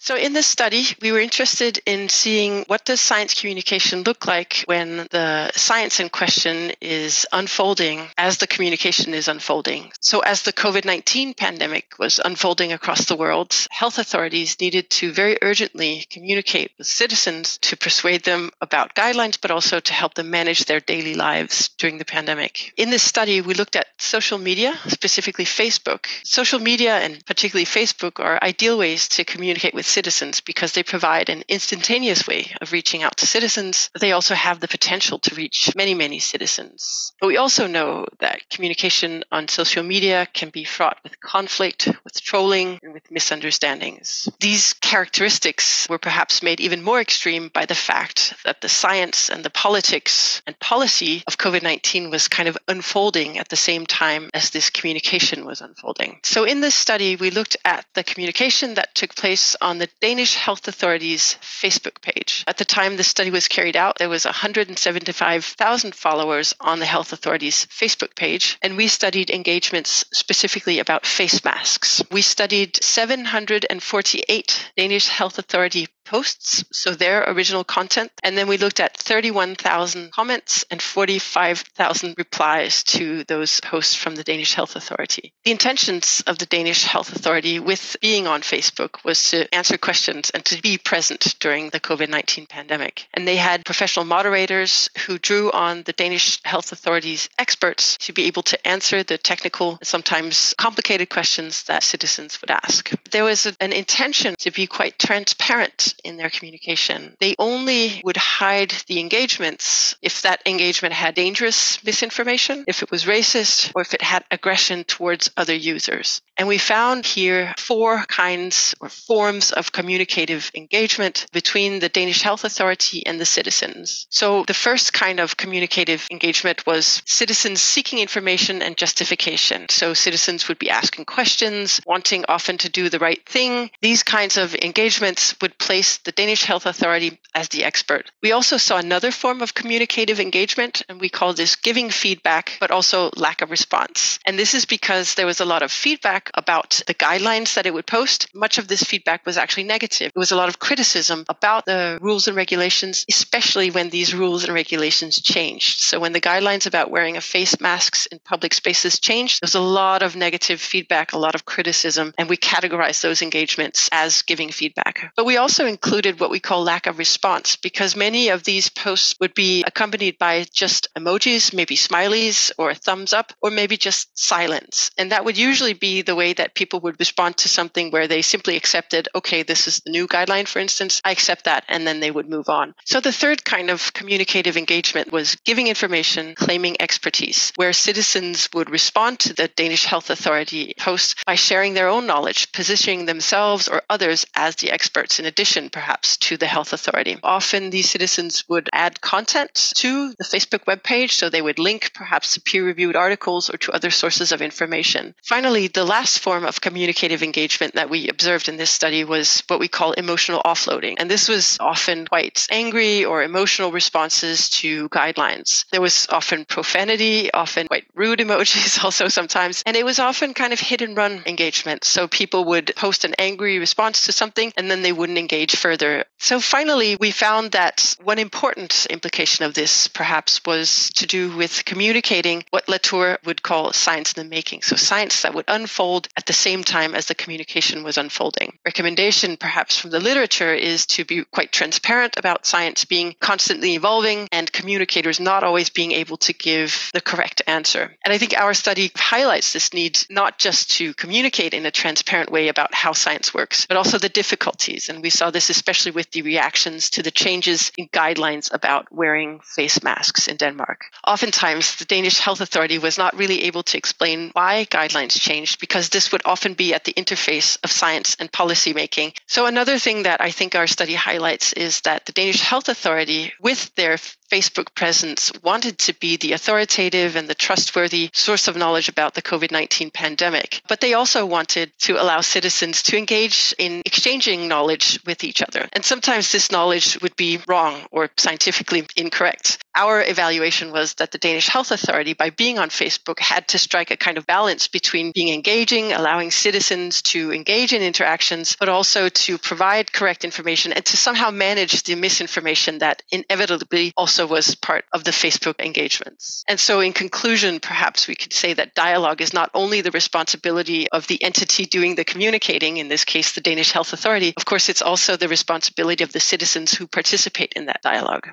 So in this study, we were interested in seeing what does science communication look like when the science in question is unfolding as the communication is unfolding. So as the COVID-19 pandemic was unfolding across the world, health authorities needed to very urgently communicate with citizens to persuade them about guidelines, but also to help them manage their daily lives during the pandemic. In this study, we looked at social media, specifically Facebook. Social media, and particularly Facebook, are ideal ways to communicate with citizens because they provide an instantaneous way of reaching out to citizens. They also have the potential to reach many, many citizens. But we also know that communication on social media can be fraught with conflict, with trolling, and with misunderstandings. These characteristics were perhaps made even more extreme by the fact that the science and the politics and policy of COVID-19 was kind of unfolding at the same time as this communication was unfolding. So in this study, we looked at the communication that took place on the Danish Health Authority's Facebook page. At the time the study was carried out, there was 175,000 followers on the Health Authority's Facebook page, and we studied engagements specifically about face masks. We studied 748 Danish Health Authority posts, so their original content, and then we looked at 31,000 comments and 45,000 replies to those posts from the Danish Health Authority. The intentions of the Danish Health Authority with being on Facebook was to answer questions and to be present during the COVID-19 pandemic. And they had professional moderators who drew on the Danish Health Authority's experts to be able to answer the technical, sometimes complicated questions that citizens would ask. There was an intention to be quite transparent in their communication. They only would hide the engagements if that engagement had dangerous misinformation, if it was racist, or if it had aggression towards other users. And we found here 4 kinds or forms of communicative engagement between the Danish Health Authority and the citizens. So the first kind of communicative engagement was citizens seeking information and justification. So citizens would be asking questions, wanting often to do the right thing. These kinds of engagements would place the Danish Health Authority as the expert. We also saw another form of communicative engagement, and we call this giving feedback, but also lack of response. And this is because there was a lot of feedback about the guidelines that it would post. Much of this feedback was actually negative. There was a lot of criticism about the rules and regulations, especially when these rules and regulations changed. So when the guidelines about wearing a face masks in public spaces changed, there was a lot of negative feedback, a lot of criticism, and we categorized those engagements as giving feedback. But we also included what we call lack of response, because many of these posts would be accompanied by just emojis, maybe smileys or a thumbs up, or maybe just silence. And that would usually be the way that people would respond to something where they simply accepted, okay, this is the new guideline, for instance, I accept that, and then they would move on. So the third kind of communicative engagement was giving information, claiming expertise, where citizens would respond to the Danish Health Authority posts by sharing their own knowledge, positioning themselves or others as the experts, in addition perhaps to the health authority. Often these citizens would add content to the Facebook webpage, so they would link perhaps to peer-reviewed articles or to other sources of information. Finally, the last form of communicative engagement that we observed in this study was what we call emotional offloading. And this was often quite angry or emotional responses to guidelines. There was often profanity, often quite rude emojis also sometimes, and it was often kind of hit and run engagement. So people would post an angry response to something and then they wouldn't engage further. So finally, we found that one important implication of this perhaps was to do with communicating what Latour would call science in the making. So science that would unfold at the same time as the communication was unfolding. Recommendation perhaps from the literature is to be quite transparent about science being constantly evolving and communicators not always being able to give the correct answer. And I think our study highlights this need not just to communicate in a transparent way about how science works, but also the difficulties. And we saw this especially with the reactions to the changes in guidelines about wearing face masks in Denmark. Oftentimes, the Danish Health Authority was not really able to explain why guidelines changed, because this would often be at the interface of science and policy making. So another thing that I think our study highlights is that the Danish Health Authority, with their Facebook presence wanted to be the authoritative and the trustworthy source of knowledge about the COVID-19 pandemic. But they also wanted to allow citizens to engage in exchanging knowledge with each other. And sometimes this knowledge would be wrong or scientifically incorrect. Our evaluation was that the Danish Health Authority, by being on Facebook, had to strike a kind of balance between being engaging, allowing citizens to engage in interactions, but also to provide correct information and to somehow manage the misinformation that inevitably also was part of the Facebook engagements. And so in conclusion, perhaps we could say that dialogue is not only the responsibility of the entity doing the communicating, in this case, the Danish Health Authority. Of course, it's also the responsibility of the citizens who participate in that dialogue.